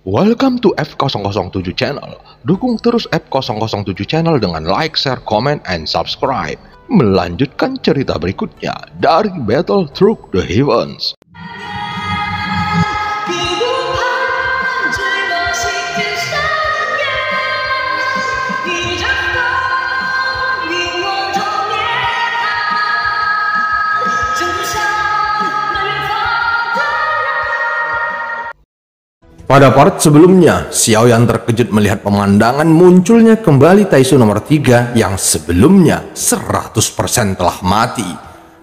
Welcome to F007 Channel. Dukung terus F007 Channel dengan like, share, comment, and subscribe. Melanjutkan cerita berikutnya dari Battle Through the Heavens. Pada part sebelumnya, Xiaoyan terkejut melihat pemandangan munculnya kembali Taisu nomor 3 yang sebelumnya 100% telah mati.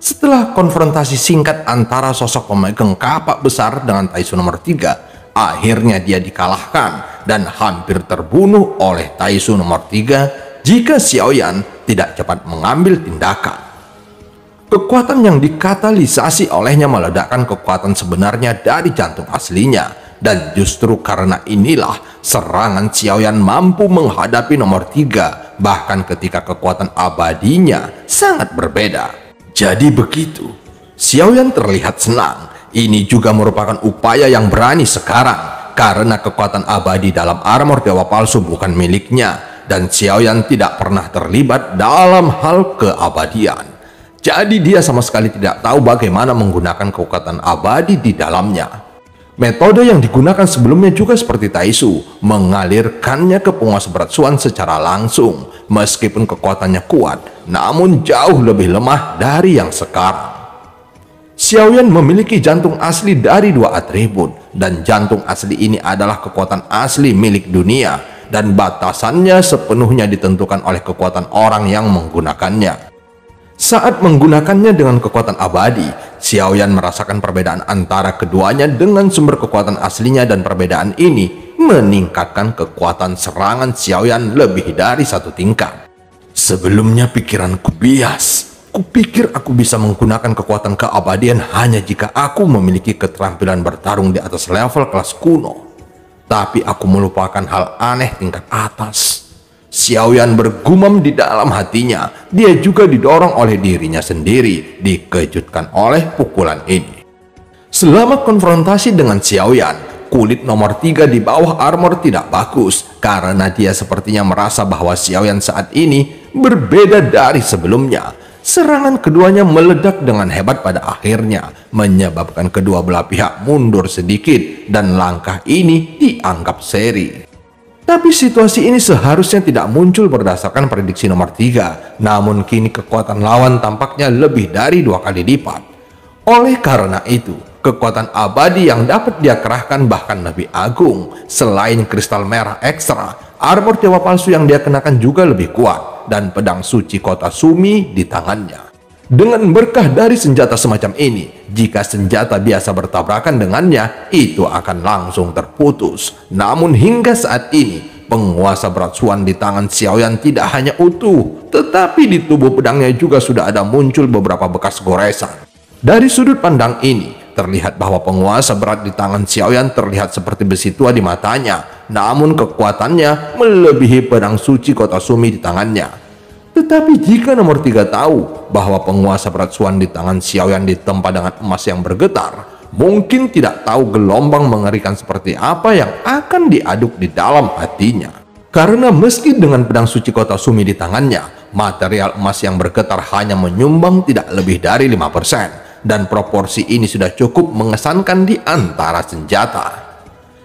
Setelah konfrontasi singkat antara sosok pemegang kapak besar dengan Taisu nomor 3, akhirnya dia dikalahkan dan hampir terbunuh oleh Taisu nomor 3 jika Xiaoyan tidak cepat mengambil tindakan. Kekuatan yang dikatalisasi olehnya meledakkan kekuatan sebenarnya dari jantung aslinya. Dan justru karena inilah serangan Xiaoyan mampu menghadapi nomor 3 bahkan ketika kekuatan abadinya sangat berbeda. Jadi begitu, Xiaoyan terlihat senang. Ini juga merupakan upaya yang berani sekarang karena kekuatan abadi dalam armor dewa palsu bukan miliknya dan Xiaoyan tidak pernah terlibat dalam hal keabadian. Jadi dia sama sekali tidak tahu bagaimana menggunakan kekuatan abadi di dalamnya. Metode yang digunakan sebelumnya juga seperti Taisu, mengalirkannya ke penguasa berat Xuan secara langsung. Meskipun kekuatannya kuat, namun jauh lebih lemah dari yang sekarang. Xiaoyan memiliki jantung asli dari 2 atribut, dan jantung asli ini adalah kekuatan asli milik dunia, dan batasannya sepenuhnya ditentukan oleh kekuatan orang yang menggunakannya. Saat menggunakannya dengan kekuatan abadi, Xiaoyan merasakan perbedaan antara keduanya dengan sumber kekuatan aslinya dan perbedaan ini meningkatkan kekuatan serangan Xiaoyan lebih dari 1 tingkat. Sebelumnya pikiranku bias. Kupikir aku bisa menggunakan kekuatan keabadian hanya jika aku memiliki keterampilan bertarung di atas level kelas kuno. Tapi aku melupakan hal aneh tingkat atas. Xiaoyan bergumam di dalam hatinya. Dia juga didorong oleh dirinya sendiri, dikejutkan oleh pukulan ini. Selama konfrontasi dengan Xiaoyan, kulit nomor 3 di bawah armor tidak bagus karena dia sepertinya merasa bahwa Xiaoyan saat ini berbeda dari sebelumnya. Serangan keduanya meledak dengan hebat pada akhirnya, menyebabkan kedua belah pihak mundur sedikit dan langkah ini dianggap seri. Tapi situasi ini seharusnya tidak muncul berdasarkan prediksi nomor 3, namun kini kekuatan lawan tampaknya lebih dari 2 kali lipat. Oleh karena itu, kekuatan abadi yang dapat dia kerahkan bahkan lebih agung. Selain kristal merah ekstra, armor dewa palsu yang dia kenakan juga lebih kuat, dan pedang suci kota Sumi di tangannya. Dengan berkah dari senjata semacam ini, jika senjata biasa bertabrakan dengannya, itu akan langsung terputus. Namun hingga saat ini, penguasa berat Xuan di tangan Xiaoyan tidak hanya utuh, tetapi di tubuh pedangnya juga sudah ada muncul beberapa bekas goresan. Dari sudut pandang ini, terlihat bahwa penguasa berat di tangan Xiaoyan terlihat seperti besi tua di matanya, namun kekuatannya melebihi pedang suci kota Sumi di tangannya. Tetapi jika nomor 3 tahu bahwa penguasa berat Xuan di tangan Xiaoyan ditempa dengan emas yang bergetar, mungkin tidak tahu gelombang mengerikan seperti apa yang akan diaduk di dalam hatinya. Karena meski dengan pedang suci kota Sumi di tangannya, material emas yang bergetar hanya menyumbang tidak lebih dari 5%, dan proporsi ini sudah cukup mengesankan di antara senjata.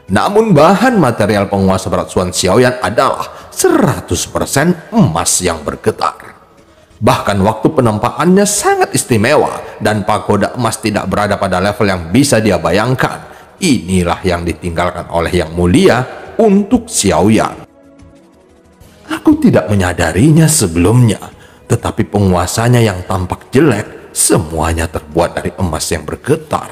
Namun bahan material penguasa berat Xuan Xiaoyan adalah 100% emas yang bergetar. Bahkan waktu penempaannya sangat istimewa dan pagoda emas tidak berada pada level yang bisa dia bayangkan. Inilah yang ditinggalkan oleh Yang Mulia untuk Xiaoyan. Aku tidak menyadarinya sebelumnya, tetapi penguasanya yang tampak jelek semuanya terbuat dari emas yang bergetar.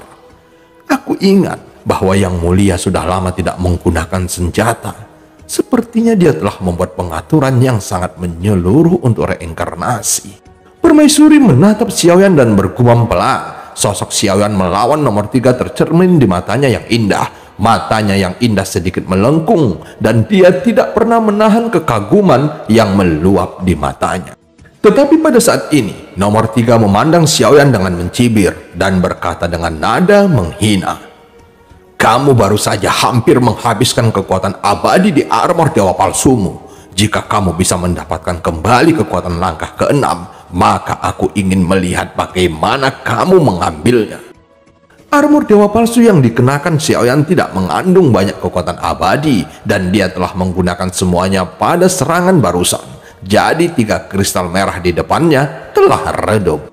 Aku ingat bahwa Yang Mulia sudah lama tidak menggunakan senjata. Sepertinya dia telah membuat pengaturan yang sangat menyeluruh untuk reinkarnasi. Permaisuri menatap Xiaoyan dan bergumam pelan. Sosok Xiaoyan melawan nomor 3 tercermin di matanya yang indah. Matanya yang indah sedikit melengkung dan dia tidak pernah menahan kekaguman yang meluap di matanya. Tetapi pada saat ini, nomor 3 memandang Xiaoyan dengan mencibir dan berkata dengan nada menghina. Kamu baru saja hampir menghabiskan kekuatan abadi di armor dewa palsumu. Jika kamu bisa mendapatkan kembali kekuatan langkah ke-6, maka aku ingin melihat bagaimana kamu mengambilnya. Armor dewa palsu yang dikenakan Xiaoyan tidak mengandung banyak kekuatan abadi, dan dia telah menggunakan semuanya pada serangan barusan. Jadi 3 kristal merah di depannya telah redup.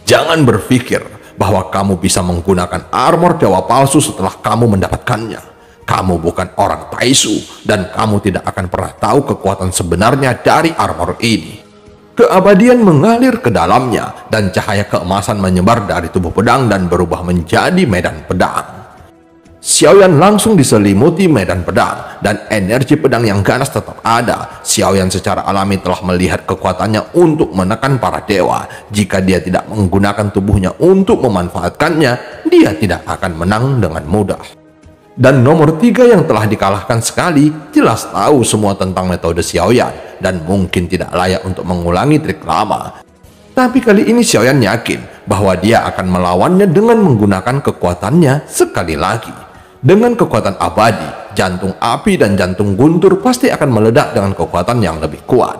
Jangan berpikir bahwa kamu bisa menggunakan armor dewa palsu setelah kamu mendapatkannya. Kamu bukan orang Taisu, dan kamu tidak akan pernah tahu kekuatan sebenarnya dari armor ini. Keabadian mengalir ke dalamnya, dan cahaya keemasan menyebar dari tubuh pedang dan berubah menjadi medan pedang. Xiaoyan langsung diselimuti medan pedang, dan energi pedang yang ganas tetap ada. Xiaoyan secara alami telah melihat kekuatannya untuk menekan para dewa. Jika dia tidak menggunakan tubuhnya untuk memanfaatkannya, dia tidak akan menang dengan mudah. Dan nomor 3 yang telah dikalahkan sekali jelas tahu semua tentang metode Xiaoyan, dan mungkin tidak layak untuk mengulangi trik lama. Tapi kali ini Xiaoyan yakin bahwa dia akan melawannya dengan menggunakan kekuatannya sekali lagi. Dengan kekuatan abadi, jantung api dan jantung guntur pasti akan meledak dengan kekuatan yang lebih kuat.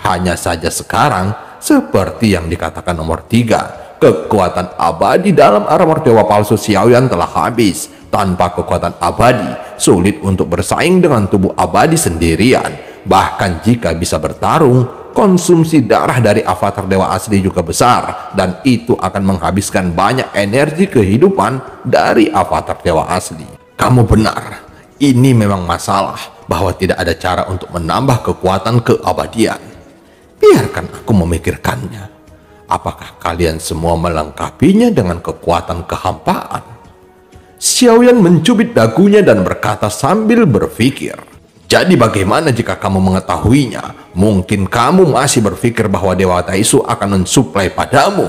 Hanya saja sekarang, seperti yang dikatakan nomor 3, kekuatan abadi dalam armor dewa palsu Xiaoyan telah habis. Tanpa kekuatan abadi, sulit untuk bersaing dengan tubuh abadi sendirian. Bahkan jika bisa bertarung, konsumsi darah dari avatar dewa asli juga besar, dan itu akan menghabiskan banyak energi kehidupan dari avatar dewa asli. Kamu benar, ini memang masalah bahwa tidak ada cara untuk menambah kekuatan keabadian. Biarkan aku memikirkannya. Apakah kalian semua melengkapinya dengan kekuatan kehampaan? Xiaoyan mencubit dagunya dan berkata sambil berpikir, jadi bagaimana jika kamu mengetahuinya? Mungkin kamu masih berpikir bahwa Dewa Taisu akan mensuplai padamu.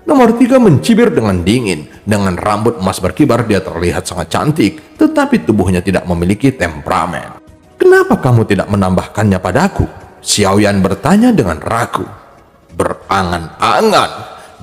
Nomor 3 mencibir dengan dingin. Dengan rambut emas berkibar, dia terlihat sangat cantik, tetapi tubuhnya tidak memiliki temperamen. Kenapa kamu tidak menambahkannya padaku? Xiaoyan bertanya dengan ragu. Berangan-angan,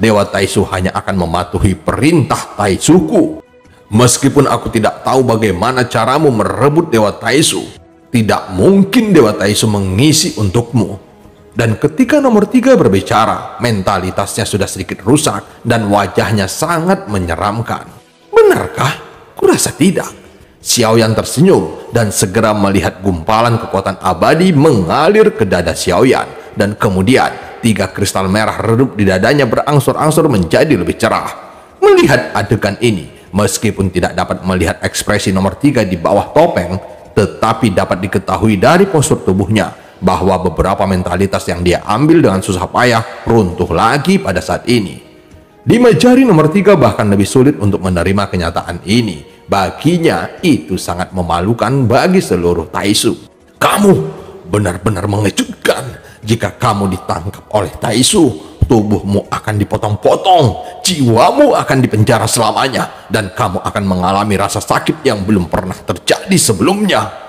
Dewa Taisu hanya akan mematuhi perintah Taisuku. Meskipun aku tidak tahu bagaimana caramu merebut Dewa Taisu, tidak mungkin Dewa Taisu mengisi untukmu. Dan ketika nomor 3 berbicara, mentalitasnya sudah sedikit rusak dan wajahnya sangat menyeramkan. Benarkah? Kurasa tidak. Xiaoyan tersenyum dan segera melihat gumpalan kekuatan abadi mengalir ke dada Xiaoyan. Dan kemudian 3 kristal merah redup di dadanya berangsur-angsur menjadi lebih cerah. Melihat adegan ini, meskipun tidak dapat melihat ekspresi nomor 3 di bawah topeng, tetapi dapat diketahui dari postur tubuhnya bahwa beberapa mentalitas yang dia ambil dengan susah payah runtuh lagi pada saat ini. 5 jari nomor 3 bahkan lebih sulit untuk menerima kenyataan ini. Baginya itu sangat memalukan bagi seluruh Taisu. Kamu benar-benar mengejutkan. Jika kamu ditangkap oleh Taisu, tubuhmu akan dipotong-potong, jiwamu akan dipenjara selamanya, dan kamu akan mengalami rasa sakit yang belum pernah terjadi sebelumnya.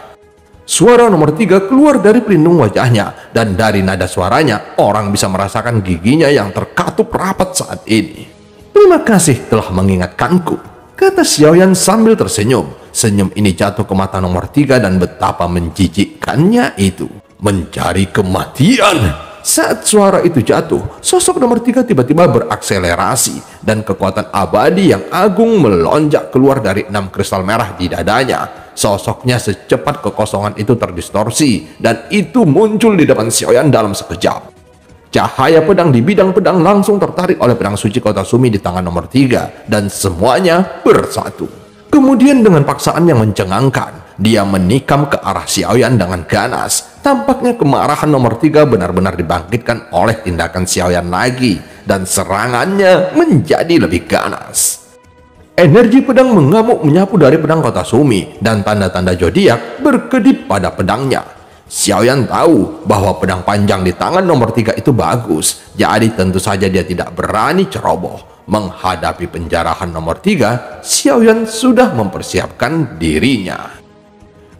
Suara nomor 3 keluar dari pelindung wajahnya, dan dari nada suaranya orang bisa merasakan giginya yang terkatup rapat saat ini. Terima kasih telah mengingatkanku, kata Xiaoyan sambil tersenyum. Senyum ini jatuh ke mata nomor 3 dan betapa menjijikkannya itu. Mencari kematian. Saat suara itu jatuh, sosok nomor 3 tiba-tiba berakselerasi, dan kekuatan abadi yang agung melonjak keluar dari 6 kristal merah di dadanya. Sosoknya secepat kekosongan itu terdistorsi, dan itu muncul di depan Xiaoyan dalam sekejap. Cahaya pedang di bidang pedang langsung tertarik oleh pedang suci kota Sumi di tangan nomor 3, dan semuanya bersatu. Kemudian dengan paksaan yang mencengangkan, dia menikam ke arah Xiaoyan dengan ganas. Tampaknya kemarahan nomor 3 benar-benar dibangkitkan oleh tindakan Xiaoyan lagi, dan serangannya menjadi lebih ganas. Energi pedang mengamuk menyapu dari pedang kota Sumi, dan tanda-tanda zodiak berkedip pada pedangnya. Xiaoyan tahu bahwa pedang panjang di tangan nomor 3 itu bagus, jadi tentu saja dia tidak berani ceroboh. Menghadapi penjarahan nomor 3, Xiaoyan sudah mempersiapkan dirinya.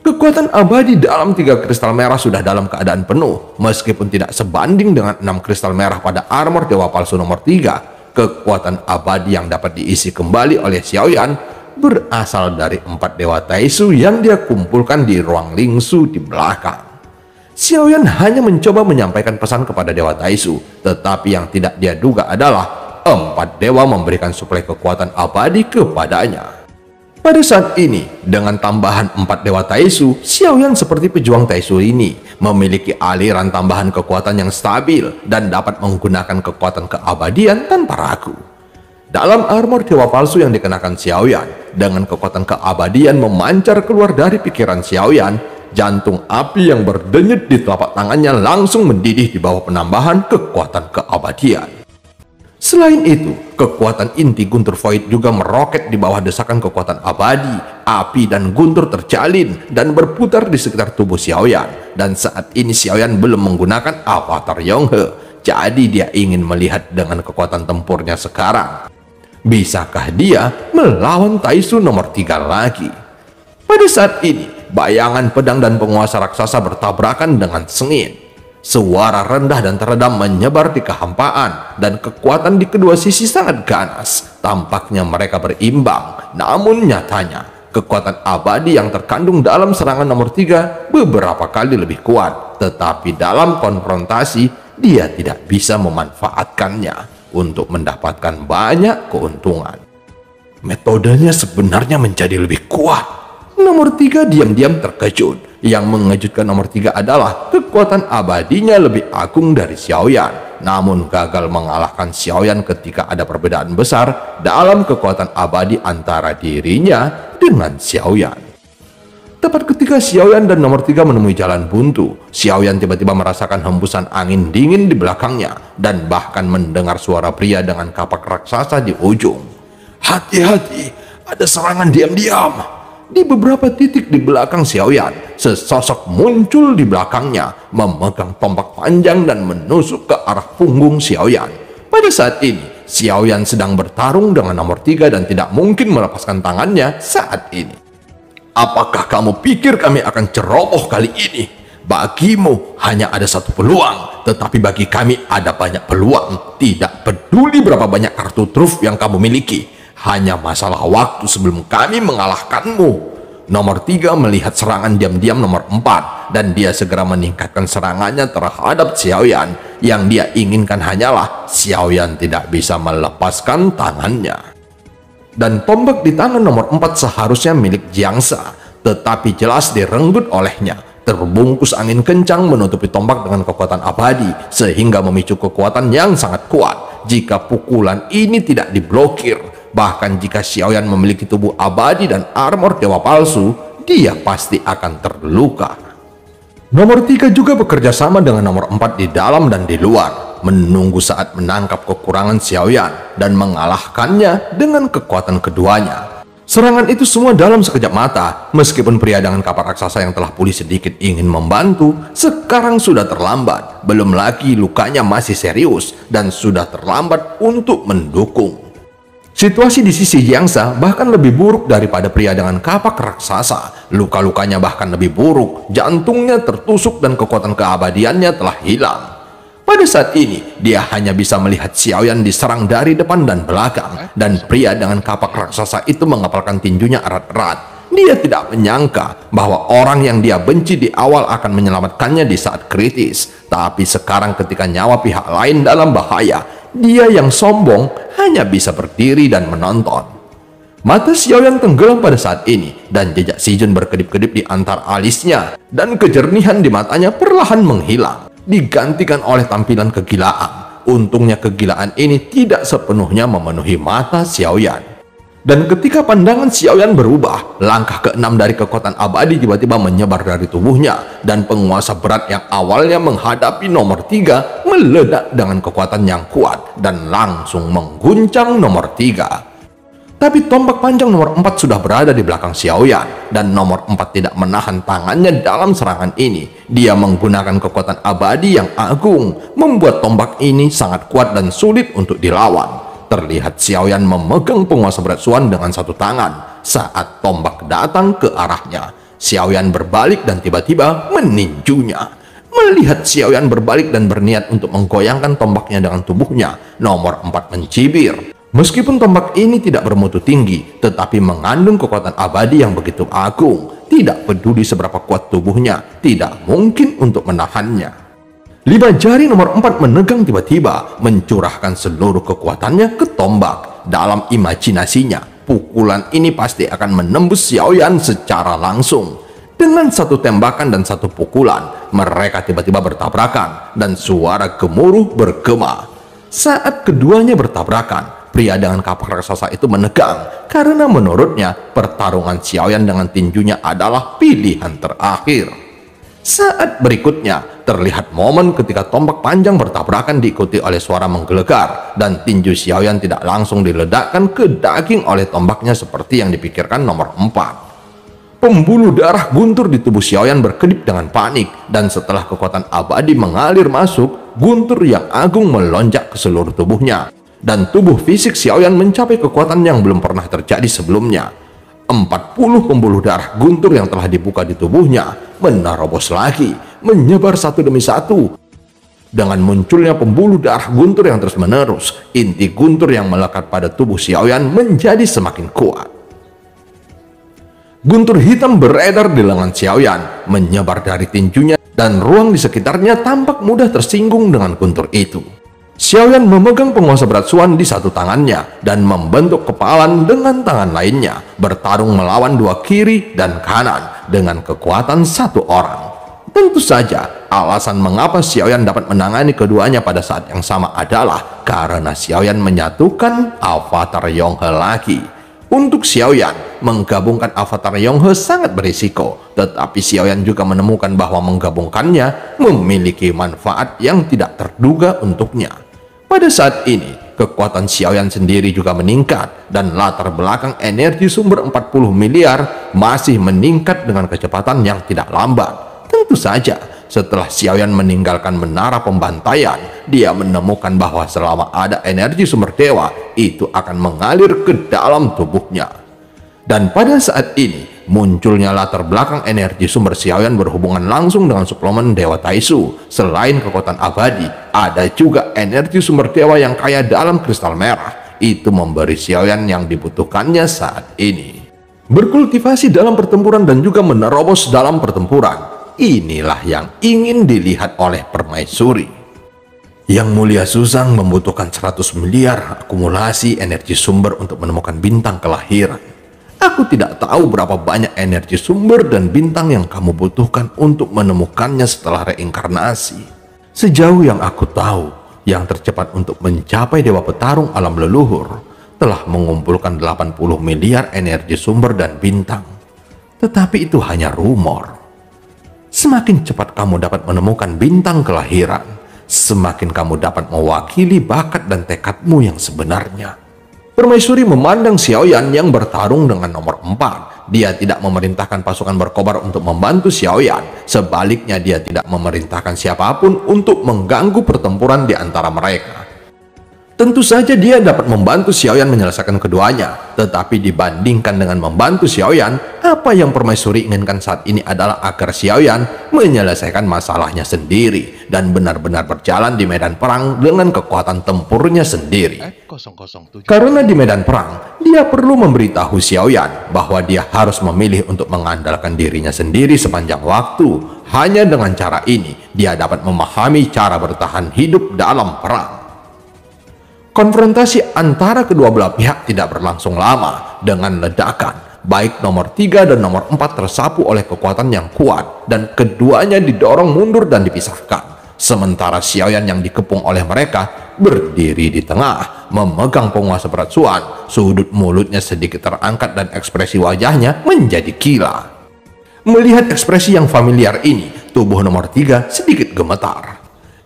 Kekuatan abadi dalam 3 kristal merah sudah dalam keadaan penuh, meskipun tidak sebanding dengan 6 kristal merah pada armor dewa palsu nomor 3. Kekuatan abadi yang dapat diisi kembali oleh Xiaoyan berasal dari 4 dewa Taisu yang dia kumpulkan di ruang Lingsu di belakang. Xiaoyan hanya mencoba menyampaikan pesan kepada Dewa Taisu, tetapi yang tidak dia duga adalah 4 dewa memberikan suplai kekuatan abadi kepadanya. Pada saat ini, dengan tambahan 4 dewa Taisu, Xiaoyan seperti pejuang Taisu ini memiliki aliran tambahan kekuatan yang stabil dan dapat menggunakan kekuatan keabadian tanpa ragu. Dalam armor dewa palsu yang dikenakan Xiaoyan, dengan kekuatan keabadian memancar keluar dari pikiran Xiaoyan, jantung api yang berdenyut di telapak tangannya langsung mendidih di bawah penambahan kekuatan keabadian. Selain itu, kekuatan inti Guntur Void juga meroket di bawah desakan kekuatan abadi. Api dan Guntur terjalin dan berputar di sekitar tubuh Xiaoyan. Dan saat ini Xiaoyan belum menggunakan avatar Yonghe, jadi dia ingin melihat dengan kekuatan tempurnya sekarang. Bisakah dia melawan Taisu nomor 3 lagi? Pada saat ini, bayangan pedang dan penguasa raksasa bertabrakan dengan sengit. Suara rendah dan teredam menyebar di kehampaan, dan kekuatan di kedua sisi sangat ganas. Tampaknya mereka berimbang, namun nyatanya kekuatan abadi yang terkandung dalam serangan nomor 3 beberapa kali lebih kuat. Tetapi dalam konfrontasi, dia tidak bisa memanfaatkannya untuk mendapatkan banyak keuntungan. Metodenya sebenarnya menjadi lebih kuat. Nomor 3 diam-diam terkejut. Yang mengejutkan nomor 3 adalah kekuatan abadinya lebih agung dari Xiaoyan, namun gagal mengalahkan Xiaoyan ketika ada perbedaan besar dalam kekuatan abadi antara dirinya dengan Xiaoyan. Tepat ketika Xiaoyan dan nomor 3 menemui jalan buntu, Xiaoyan tiba-tiba merasakan hembusan angin dingin di belakangnya dan bahkan mendengar suara pria dengan kapak raksasa di ujung. "Hati-hati, ada serangan diam-diam." Di beberapa titik di belakang Xiaoyan, sesosok muncul di belakangnya, memegang tombak panjang dan menusuk ke arah punggung Xiaoyan. Pada saat ini, Xiaoyan sedang bertarung dengan nomor 3 dan tidak mungkin melepaskan tangannya saat ini. "Apakah kamu pikir kami akan ceroboh kali ini? Bagimu hanya ada satu peluang, tetapi bagi kami ada banyak peluang. Tidak peduli berapa banyak kartu truf yang kamu miliki. Hanya masalah waktu sebelum kami mengalahkanmu." Nomor 3 melihat serangan diam-diam nomor 4, dan dia segera meningkatkan serangannya terhadap Xiaoyan. Yang dia inginkan hanyalah Xiaoyan tidak bisa melepaskan tangannya. Dan tombak di tangan nomor 4 seharusnya milik Jiangsa, tetapi jelas direnggut olehnya. Terbungkus angin kencang menutupi tombak dengan kekuatan abadi, sehingga memicu kekuatan yang sangat kuat. Jika pukulan ini tidak diblokir, bahkan jika Xiaoyan memiliki tubuh abadi dan armor dewa palsu, dia pasti akan terluka. Nomor 3 juga bekerja sama dengan nomor 4 di dalam dan di luar, menunggu saat menangkap kekurangan Xiaoyan dan mengalahkannya dengan kekuatan keduanya. Serangan itu semua dalam sekejap mata. Meskipun pria dengan kapak raksasa yang telah pulih sedikit ingin membantu, sekarang sudah terlambat. Belum lagi lukanya masih serius dan sudah terlambat untuk mendukung. Situasi di sisi Jiangsa bahkan lebih buruk daripada pria dengan kapak raksasa. Luka-lukanya bahkan lebih buruk, jantungnya tertusuk dan kekuatan keabadiannya telah hilang. Pada saat ini, dia hanya bisa melihat Xiaoyan diserang dari depan dan belakang, dan pria dengan kapak raksasa itu mengepalkan tinjunya erat-erat. Dia tidak menyangka bahwa orang yang dia benci di awal akan menyelamatkannya di saat kritis, tapi sekarang ketika nyawa pihak lain dalam bahaya, dia yang sombong hanya bisa berdiri dan menonton. Mata Xiaoyan tenggelam pada saat ini, dan jejak Shijun berkedip-kedip di antar alisnya, dan kejernihan di matanya perlahan menghilang, digantikan oleh tampilan kegilaan. Untungnya kegilaan ini tidak sepenuhnya memenuhi mata Xiaoyan. Dan ketika pandangan Xiaoyan berubah, langkah ke-6 dari kekuatan abadi tiba-tiba menyebar dari tubuhnya, dan penguasa berat yang awalnya menghadapi nomor 3 meledak dengan kekuatan yang kuat dan langsung mengguncang nomor 3. Tapi tombak panjang nomor 4 sudah berada di belakang Xiaoyan, dan nomor 4 tidak menahan tangannya dalam serangan ini. Dia menggunakan kekuatan abadi yang agung, membuat tombak ini sangat kuat dan sulit untuk dilawan. Terlihat Xiaoyan memegang penguasa berat Xuan dengan satu tangan saat tombak datang ke arahnya. Xiaoyan berbalik dan tiba-tiba meninjunya. Melihat Xiaoyan berbalik dan berniat untuk menggoyangkan tombaknya dengan tubuhnya, nomor 4 mencibir. Meskipun tombak ini tidak bermutu tinggi, tetapi mengandung kekuatan abadi yang begitu agung. Tidak peduli seberapa kuat tubuhnya, tidak mungkin untuk menahannya. 5 jari nomor 4 menegang tiba-tiba, mencurahkan seluruh kekuatannya ke tombak. Dalam imajinasinya, pukulan ini pasti akan menembus Xiaoyan secara langsung. Dengan satu tembakan dan satu pukulan, mereka tiba-tiba bertabrakan dan suara gemuruh bergema. Saat keduanya bertabrakan, pria dengan kapak raksasa itu menegang karena menurutnya pertarungan Xiaoyan dengan tinjunya adalah pilihan terakhir. Saat berikutnya, terlihat momen ketika tombak panjang bertabrakan diikuti oleh suara menggelegar dan tinju Xiaoyan tidak langsung diledakkan ke daging oleh tombaknya seperti yang dipikirkan nomor 4. Pembuluh darah guntur di tubuh Xiaoyan berkedip dengan panik, dan setelah kekuatan abadi mengalir masuk, guntur yang agung melonjak ke seluruh tubuhnya, dan tubuh fisik Xiaoyan mencapai kekuatan yang belum pernah terjadi sebelumnya. 40 pembuluh darah guntur yang telah dibuka di tubuhnya menerobos lagi, menyebar satu demi satu. Dengan munculnya pembuluh darah guntur yang terus-menerus, inti guntur yang melekat pada tubuh Xiaoyan menjadi semakin kuat. Guntur hitam beredar di lengan Xiaoyan, menyebar dari tinjunya, dan ruang di sekitarnya tampak mudah tersinggung dengan guntur itu. Xiaoyan memegang penguasa berat Suan di satu tangannya dan membentuk kepalan dengan tangan lainnya, bertarung melawan dua kiri dan kanan dengan kekuatan satu orang. Tentu saja, alasan mengapa Xiaoyan dapat menangani keduanya pada saat yang sama adalah karena Xiaoyan menyatukan avatar Yonghe lagi. Untuk Xiaoyan, menggabungkan avatar Yonghe sangat berisiko, tetapi Xiaoyan juga menemukan bahwa menggabungkannya memiliki manfaat yang tidak terduga untuknya. Pada saat ini, kekuatan Xiaoyan sendiri juga meningkat, dan latar belakang energi sumber 40 miliar masih meningkat dengan kecepatan yang tidak lambat. Tentu saja, setelah Xiaoyan meninggalkan menara pembantaian, dia menemukan bahwa selama ada energi sumber dewa, itu akan mengalir ke dalam tubuhnya. Dan pada saat ini, munculnya latar belakang energi sumber Xiaoyan berhubungan langsung dengan suplemen Dewa Taisu. Selain kekuatan abadi, ada juga energi sumber dewa yang kaya dalam kristal merah. Itu memberi Xiaoyan yang dibutuhkannya saat ini. Berkultivasi dalam pertempuran dan juga menerobos dalam pertempuran. Inilah yang ingin dilihat oleh permaisuri. Yang Mulia Susang membutuhkan 100 miliar akumulasi energi sumber untuk menemukan bintang kelahiran. Aku tidak tahu berapa banyak energi sumber dan bintang yang kamu butuhkan untuk menemukannya setelah reinkarnasi. Sejauh yang aku tahu, yang tercepat untuk mencapai Dewa Petarung alam leluhur telah mengumpulkan 80 miliar energi sumber dan bintang. Tetapi itu hanya rumor. Semakin cepat kamu dapat menemukan bintang kelahiran, semakin kamu dapat mewakili bakat dan tekadmu yang sebenarnya. Permaisuri memandang Xiaoyan yang bertarung dengan nomor 4. Dia tidak memerintahkan pasukan berkobar untuk membantu Xiaoyan. Sebaliknya, dia tidak memerintahkan siapapun untuk mengganggu pertempuran di antara mereka. Tentu saja dia dapat membantu Xiaoyan menyelesaikan keduanya, tetapi dibandingkan dengan membantu Xiaoyan, apa yang permaisuri inginkan saat ini adalah agar Xiaoyan menyelesaikan masalahnya sendiri dan benar-benar berjalan di medan perang dengan kekuatan tempurnya sendiri. Karena di medan perang, dia perlu memberitahu Xiaoyan bahwa dia harus memilih untuk mengandalkan dirinya sendiri sepanjang waktu. Hanya dengan cara ini, dia dapat memahami cara bertahan hidup dalam perang. Konfrontasi antara kedua belah pihak tidak berlangsung lama. Dengan ledakan, baik nomor 3 dan nomor 4 tersapu oleh kekuatan yang kuat, dan keduanya didorong mundur dan dipisahkan. Sementara Xiaoyan yang dikepung oleh mereka berdiri di tengah, memegang penguasa berat Suan. Sudut mulutnya sedikit terangkat dan ekspresi wajahnya menjadi gila. Melihat ekspresi yang familiar ini, tubuh nomor 3 sedikit gemetar.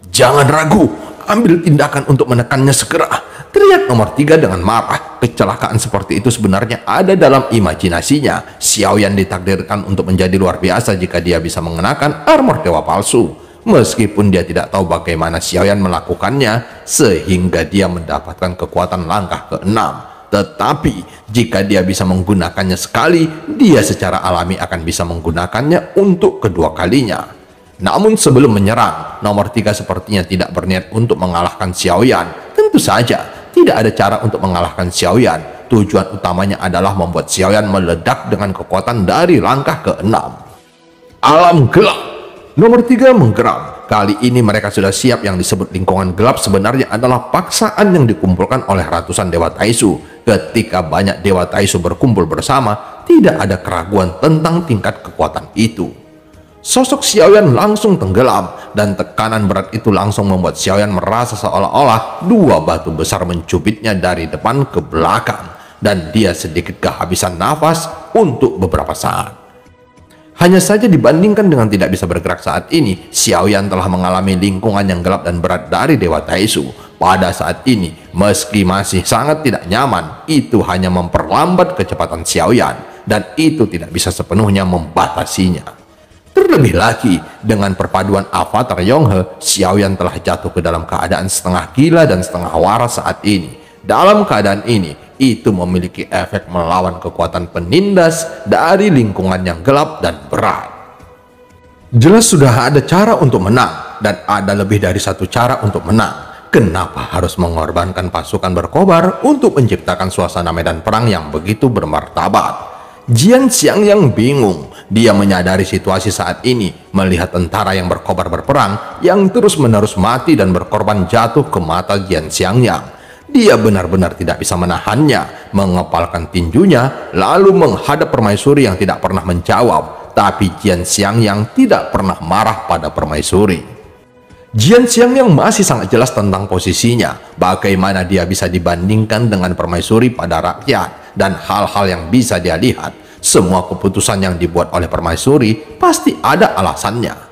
"Jangan ragu, ambil tindakan untuk menekannya segera," teriak nomor 3 dengan marah. Kecelakaan seperti itu sebenarnya ada dalam imajinasinya. Xiaoyan ditakdirkan untuk menjadi luar biasa jika dia bisa mengenakan armor dewa palsu. Meskipun dia tidak tahu bagaimana Xiaoyan melakukannya sehingga dia mendapatkan kekuatan langkah ke-6. Tetapi jika dia bisa menggunakannya sekali, dia secara alami akan bisa menggunakannya untuk kedua kalinya. Namun sebelum menyerang, nomor 3 sepertinya tidak berniat untuk mengalahkan Xiaoyan. Tentu saja, tidak ada cara untuk mengalahkan Xiaoyan. Tujuan utamanya adalah membuat Xiaoyan meledak dengan kekuatan dari langkah ke-6. Alam gelap. Nomor 3 menggeram. Kali ini mereka sudah siap. Yang disebut lingkungan gelap sebenarnya adalah paksaan yang dikumpulkan oleh ratusan Dewa Taisu. Ketika banyak Dewa Taisu berkumpul bersama, tidak ada keraguan tentang tingkat kekuatan itu. Sosok Xiaoyan langsung tenggelam, dan tekanan berat itu langsung membuat Xiaoyan merasa seolah-olah dua batu besar mencubitnya dari depan ke belakang, dan dia sedikit kehabisan nafas untuk beberapa saat. Hanya saja dibandingkan dengan tidak bisa bergerak saat ini, Xiaoyan telah mengalami lingkungan yang gelap dan berat dari Dewa Taisu. Pada saat ini, meski masih sangat tidak nyaman, itu hanya memperlambat kecepatan Xiaoyan, dan itu tidak bisa sepenuhnya membatasinya. Terlebih lagi, dengan perpaduan avatar Yonghe, Xiaoyan telah jatuh ke dalam keadaan setengah gila dan setengah waras saat ini. Dalam keadaan ini, itu memiliki efek melawan kekuatan penindas dari lingkungan yang gelap dan berat. Jelas sudah ada cara untuk menang, dan ada lebih dari satu cara untuk menang. Kenapa harus mengorbankan pasukan berkobar untuk menciptakan suasana medan perang yang begitu bermartabat? Jian Xiangyang bingung. Dia menyadari situasi saat ini, melihat tentara yang berkobar berperang yang terus-menerus mati dan berkorban jatuh ke mata Jian Xiangyang. Dia benar-benar tidak bisa menahannya, mengepalkan tinjunya, lalu menghadap permaisuri yang tidak pernah menjawab. Tapi Jian Xiangyang tidak pernah marah pada permaisuri. Jian Xiangyang masih sangat jelas tentang posisinya, bagaimana dia bisa dibandingkan dengan permaisuri pada rakyat, dan hal-hal yang bisa dia lihat. Semua keputusan yang dibuat oleh permaisuri pasti ada alasannya.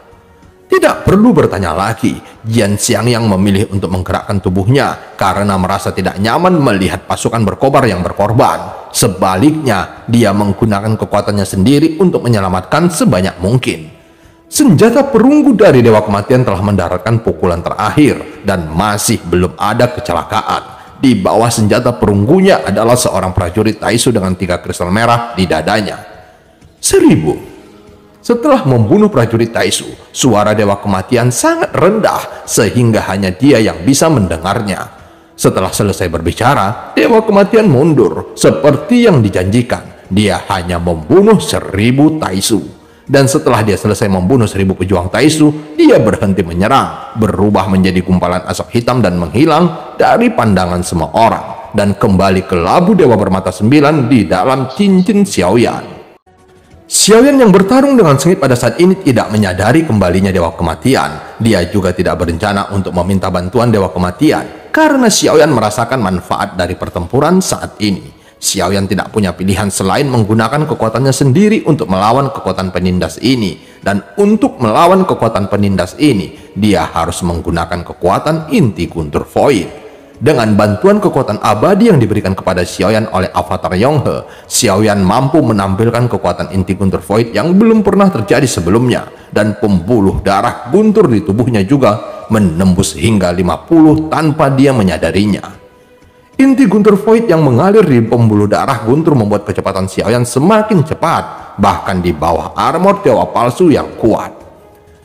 Tidak perlu bertanya lagi, Jian Xiangyang memilih untuk menggerakkan tubuhnya karena merasa tidak nyaman melihat pasukan berkobar yang berkorban. Sebaliknya, dia menggunakan kekuatannya sendiri untuk menyelamatkan sebanyak mungkin. Senjata perunggu dari Dewa Kematian telah mendaratkan pukulan terakhir, dan masih belum ada kecelakaan. Di bawah senjata perunggunya adalah seorang prajurit Taisu dengan 3 kristal merah di dadanya. 1000. Setelah membunuh prajurit Taisu, suara Dewa Kematian sangat rendah sehingga hanya dia yang bisa mendengarnya. Setelah selesai berbicara, Dewa Kematian mundur seperti yang dijanjikan. Dia hanya membunuh 1000 Taisu. Dan setelah dia selesai membunuh 1000 pejuang Taisu, dia berhenti menyerang, berubah menjadi gumpalan asap hitam dan menghilang dari pandangan semua orang, dan kembali ke labu Dewa Bermata 9 di dalam cincin Xiaoyan. Xiaoyan yang bertarung dengan sengit pada saat ini tidak menyadari kembalinya Dewa Kematian. Dia juga tidak berencana untuk meminta bantuan Dewa Kematian, karena Xiaoyan merasakan manfaat dari pertempuran saat ini. Xiaoyan tidak punya pilihan selain menggunakan kekuatannya sendiri untuk melawan kekuatan penindas ini. Dan untuk melawan kekuatan penindas ini, dia harus menggunakan kekuatan inti Guntur Void. Dengan bantuan kekuatan abadi yang diberikan kepada Xiaoyan oleh avatar Yonghe, Xiaoyan mampu menampilkan kekuatan inti Guntur Void yang belum pernah terjadi sebelumnya. Dan pembuluh darah Guntur di tubuhnya juga menembus hingga 50 tanpa dia menyadarinya. Inti Guntur Void yang mengalir di pembuluh darah Guntur membuat kecepatan Xiaoyan semakin cepat, bahkan di bawah armor dewa palsu yang kuat.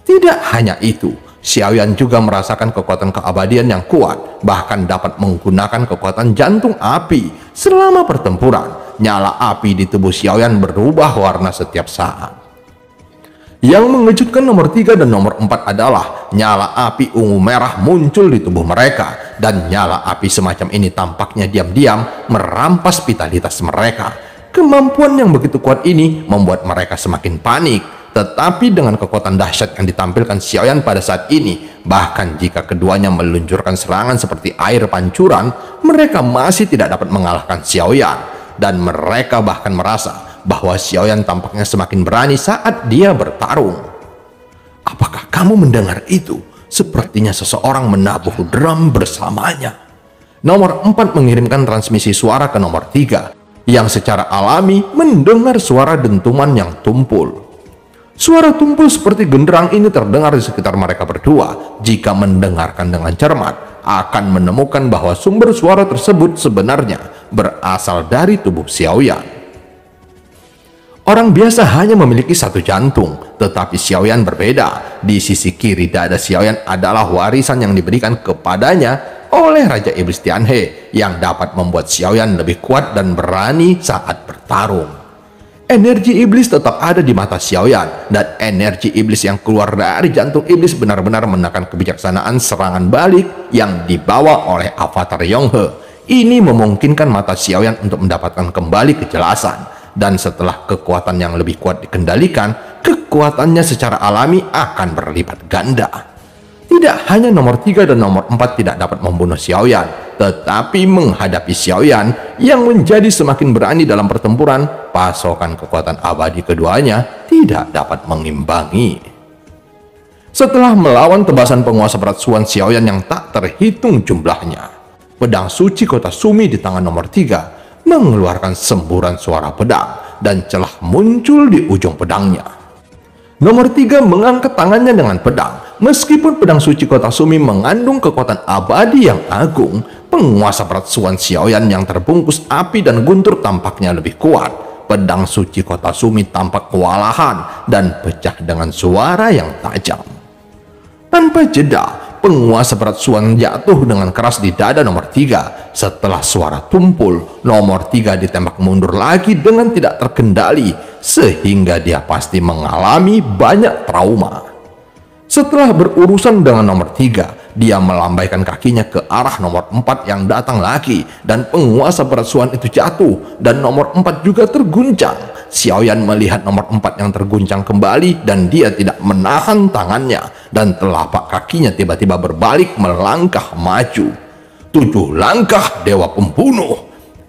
Tidak hanya itu, Xiaoyan juga merasakan kekuatan keabadian yang kuat, bahkan dapat menggunakan kekuatan jantung api. Selama pertempuran, nyala api di tubuh Xiaoyan berubah warna setiap saat. Yang mengejutkan nomor 3 dan nomor 4 adalah nyala api ungu merah muncul di tubuh mereka, dan nyala api semacam ini tampaknya diam-diam merampas vitalitas mereka. Kemampuan yang begitu kuat ini membuat mereka semakin panik, tetapi dengan kekuatan dahsyat yang ditampilkan Xiaoyan pada saat ini, bahkan jika keduanya meluncurkan serangan seperti air pancuran, mereka masih tidak dapat mengalahkan Xiaoyan, dan mereka bahkan merasa bahwa Xiaoyan tampaknya semakin berani saat dia bertarung. Apakah kamu mendengar itu? Sepertinya seseorang menabuh drum bersamanya. Nomor 4 mengirimkan transmisi suara ke nomor 3, yang secara alami mendengar suara dentuman yang tumpul. Suara tumpul seperti genderang ini terdengar di sekitar mereka berdua. Jika mendengarkan dengan cermat, akan menemukan bahwa sumber suara tersebut sebenarnya berasal dari tubuh Xiaoyan. Orang biasa hanya memiliki satu jantung, tetapi Xiaoyan berbeda. Di sisi kiri dada Xiaoyan adalah warisan yang diberikan kepadanya oleh Raja Iblis Tianhe yang dapat membuat Xiaoyan lebih kuat dan berani saat bertarung. Energi iblis tetap ada di mata Xiaoyan, dan energi iblis yang keluar dari jantung iblis benar-benar menekan kebijaksanaan serangan balik yang dibawa oleh avatar Yonghe. Ini memungkinkan mata Xiaoyan untuk mendapatkan kembali kejelasan, dan setelah kekuatan yang lebih kuat dikendalikan, kekuatannya secara alami akan berlipat ganda. Tidak hanya nomor 3 dan nomor 4 tidak dapat membunuh Xiaoyan, tetapi menghadapi Xiaoyan yang menjadi semakin berani dalam pertempuran, pasokan kekuatan abadi keduanya tidak dapat mengimbangi. Setelah melawan tebasan penguasa berat Suan Xiaoyan yang tak terhitung jumlahnya, pedang suci kota Sumi di tangan nomor 3 mengeluarkan semburan suara pedang dan celah muncul di ujung pedangnya. Nomor 3 mengangkat tangannya dengan pedang. Meskipun pedang suci kota Sumi mengandung kekuatan abadi yang agung, penguasa berat Suan Xiaoyan yang terbungkus api dan guntur tampaknya lebih kuat. Pedang suci kota Sumi tampak kewalahan dan pecah dengan suara yang tajam. Tanpa jeda, penguasa berat Suan jatuh dengan keras di dada nomor 3. Setelah suara tumpul, nomor 3 ditembak mundur lagi dengan tidak terkendali, sehingga dia pasti mengalami banyak trauma. Setelah berurusan dengan nomor 3, dia melambaikan kakinya ke arah nomor 4 yang datang lagi, dan penguasa berat Suan itu jatuh, dan nomor 4 juga terguncang. Xiaoyan melihat nomor 4 yang terguncang kembali, dan dia tidak menahan tangannya, dan telapak kakinya tiba-tiba berbalik melangkah maju. 7 langkah Dewa Pembunuh.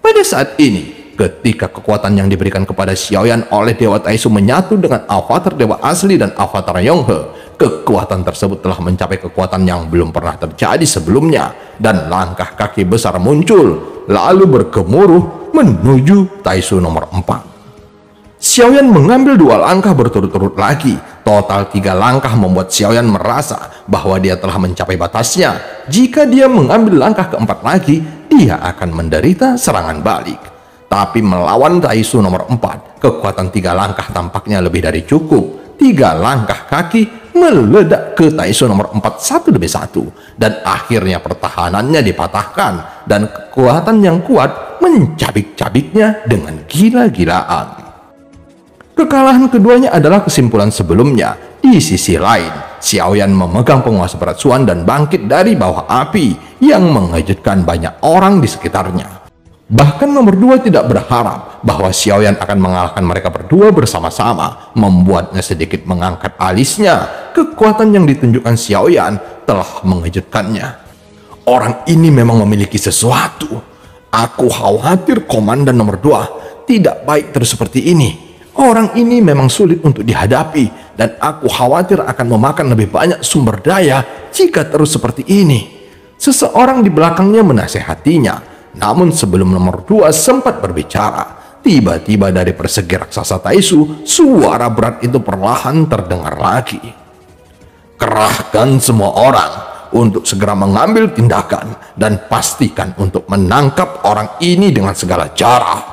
Pada saat ini, ketika kekuatan yang diberikan kepada Xiaoyan oleh Dewa Taisu menyatu dengan avatar dewa asli dan avatar Yonghe, kekuatan tersebut telah mencapai kekuatan yang belum pernah terjadi sebelumnya, dan langkah kaki besar muncul, lalu bergemuruh menuju Taisu nomor 4. Xiaoyan mengambil 2 langkah berturut-turut lagi. Total 3 langkah membuat Xiaoyan merasa bahwa dia telah mencapai batasnya. Jika dia mengambil langkah keempat lagi, dia akan menderita serangan balik. Tapi melawan Taisu nomor 4, kekuatan 3 langkah tampaknya lebih dari cukup. 3 langkah kaki meledak ke Taisu nomor 4 satu demi satu, dan akhirnya pertahanannya dipatahkan, dan kekuatan yang kuat mencabik-cabiknya dengan gila-gilaan. Kekalahan keduanya adalah kesimpulan sebelumnya. Di sisi lain, Xiaoyan memegang penguasa berat Suan dan bangkit dari bawah api yang mengejutkan banyak orang di sekitarnya. Bahkan nomor 2 tidak berharap bahwa Xiaoyan akan mengalahkan mereka berdua bersama-sama, membuatnya sedikit mengangkat alisnya. Kekuatan yang ditunjukkan Xiaoyan telah mengejutkannya. Orang ini memang memiliki sesuatu. Aku khawatir komandan nomor 2 tidak baik terus seperti ini. Orang ini memang sulit untuk dihadapi, dan aku khawatir akan memakan lebih banyak sumber daya jika terus seperti ini. Seseorang di belakangnya menasehatinya, namun sebelum nomor 2 sempat berbicara, tiba-tiba dari persegi raksasa Taisu, suara berat itu perlahan terdengar lagi. Kerahkan semua orang untuk segera mengambil tindakan, dan pastikan untuk menangkap orang ini dengan segala cara.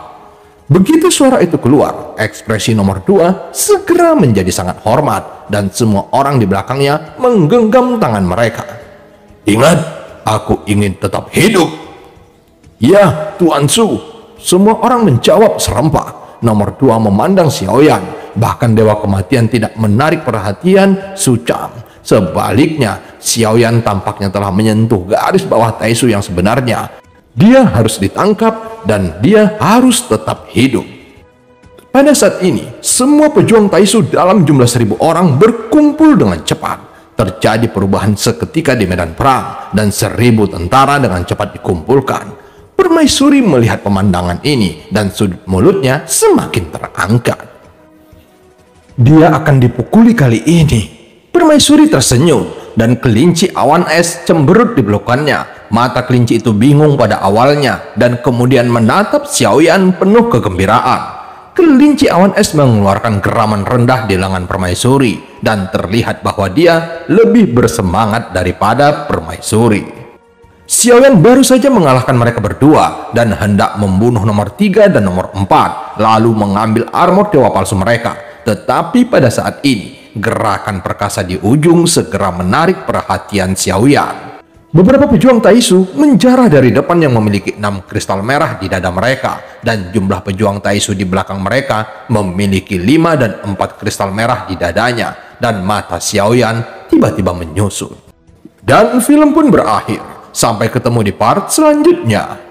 Begitu suara itu keluar, ekspresi nomor 2 segera menjadi sangat hormat, dan semua orang di belakangnya menggenggam tangan mereka. Ingat, aku ingin tetap hidup. Ya, Tuan Su. Semua orang menjawab serempak. Nomor 2 memandang Xiaoyan. Bahkan Dewa Kematian tidak menarik perhatian Su Chang. Sebaliknya, Xiaoyan tampaknya telah menyentuh garis bawah Taisu yang sebenarnya. Dia harus ditangkap, dan dia harus tetap hidup. Pada saat ini, semua pejuang Taisu dalam jumlah 1000 orang berkumpul dengan cepat. Terjadi perubahan seketika di medan perang, dan 1000 tentara dengan cepat dikumpulkan. Permaisuri melihat pemandangan ini, dan sudut mulutnya semakin terangkat. Dia akan dipukuli kali ini. Permaisuri tersenyum, dan kelinci awan es cemberut di pelukannya. Mata kelinci itu bingung pada awalnya, dan kemudian menatap Xiaoyan penuh kegembiraan. Kelinci awan es mengeluarkan geraman rendah di lengan permaisuri, dan terlihat bahwa dia lebih bersemangat daripada permaisuri. Xiaoyan baru saja mengalahkan mereka berdua, dan hendak membunuh nomor 3 dan nomor 4, lalu mengambil armor dewa palsu mereka. Tetapi pada saat ini, gerakan perkasa di ujung segera menarik perhatian Xiaoyan. Beberapa pejuang Taisu menjarah dari depan yang memiliki 6 kristal merah di dada mereka, dan jumlah pejuang Taisu di belakang mereka memiliki 5 dan 4 kristal merah di dadanya, dan mata Xiaoyan tiba-tiba menyusut. Dan film pun berakhir. Sampai ketemu di part selanjutnya.